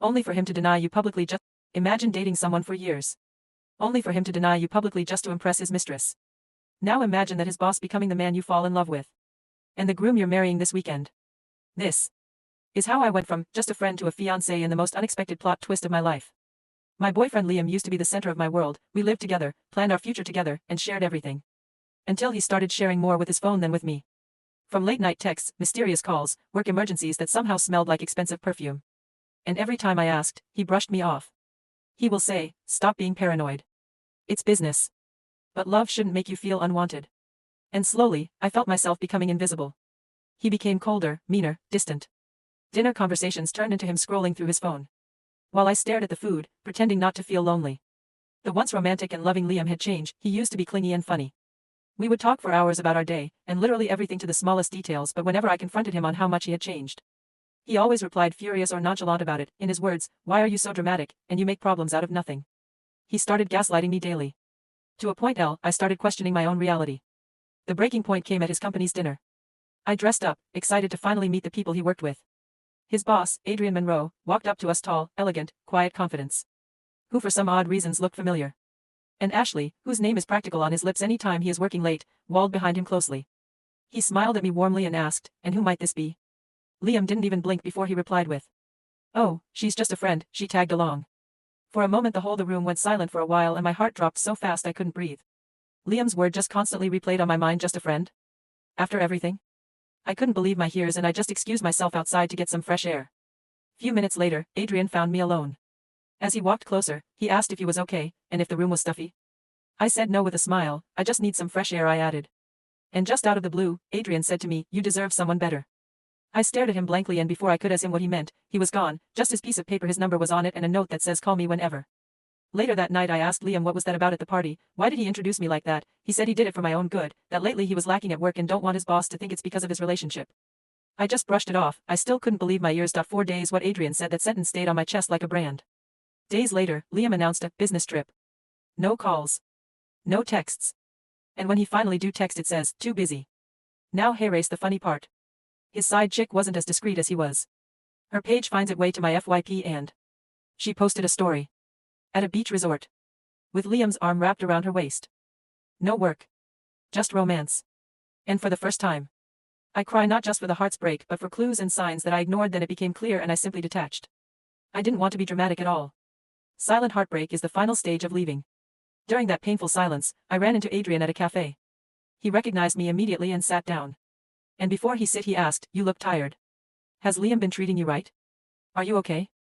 Only for him to deny you publicly just. Imagine dating someone for years. Only for him to deny you publicly just to impress his mistress. Now imagine that his boss becoming the man you fall in love with. And the groom you're marrying this weekend. This is how I went from just a friend to a fiancé in the most unexpected plot twist of my life. My boyfriend Liam used to be the center of my world. We lived together, planned our future together, and shared everything. Until he started sharing more with his phone than with me. From late-night texts, mysterious calls, work emergencies that somehow smelled like expensive perfume. And every time I asked, he brushed me off. He will say, "Stop being paranoid. It's business." But love shouldn't make you feel unwanted. And slowly, I felt myself becoming invisible. He became colder, meaner, distant. Dinner conversations turned into him scrolling through his phone. While I stared at the food, pretending not to feel lonely. The once romantic and loving Liam had changed. He used to be clingy and funny. We would talk for hours about our day, and literally everything to the smallest details, but whenever I confronted him on how much he had changed, he always replied furious or nonchalant about it. In his words, "Why are you so dramatic, and you make problems out of nothing?" He started gaslighting me daily. To a point I started questioning my own reality. The breaking point came at his company's dinner. I dressed up, excited to finally meet the people he worked with. His boss, Adrian Monroe, walked up to us tall, elegant, quiet confidence. Who for some odd reasons looked familiar. And Ashley, whose name is practical on his lips any time he is working late, walled behind him closely. He smiled at me warmly and asked, "And who might this be?" Liam didn't even blink before he replied with, "Oh, she's just a friend," she tagged along. For a moment the room went silent for a while and my heart dropped so fast I couldn't breathe. Liam's word just constantly replayed on my mind, just a friend? After everything? I couldn't believe my ears and I just excused myself outside to get some fresh air. Few minutes later, Adrian found me alone. As he walked closer, he asked if he was okay, and if the room was stuffy. I said no with a smile. "I just need some fresh air," I added. And just out of the blue, Adrian said to me, "You deserve someone better." I stared at him blankly and before I could ask him what he meant, he was gone, just his piece of paper, his number was on it and a note that says "Call me whenever." Later that night I asked Liam what was that about at the party, why did he introduce me like that? He said he did it for my own good, that lately he was lacking at work and don't want his boss to think it's because of his relationship. I just brushed it off. I still couldn't believe my ears. 4 days what Adrian said, that sentence stayed on my chest like a brand. Days later, Liam announced a business trip. No calls. No texts. And when he finally do text it says, "Too busy." Now here's the funny part. His side chick wasn't as discreet as he was. Her page finds its way to my FYP and she posted a story. At a beach resort. With Liam's arm wrapped around her waist. No work. Just romance. And for the first time. I cry not just for the heart's break but for clues and signs that I ignored. Then it became clear and I simply detached. I didn't want to be dramatic at all. Silent heartbreak is the final stage of leaving. During that painful silence, I ran into Adrian at a cafe. He recognized me immediately and sat down. And before he asked, "You look tired. Has Liam been treating you right? Are you okay?"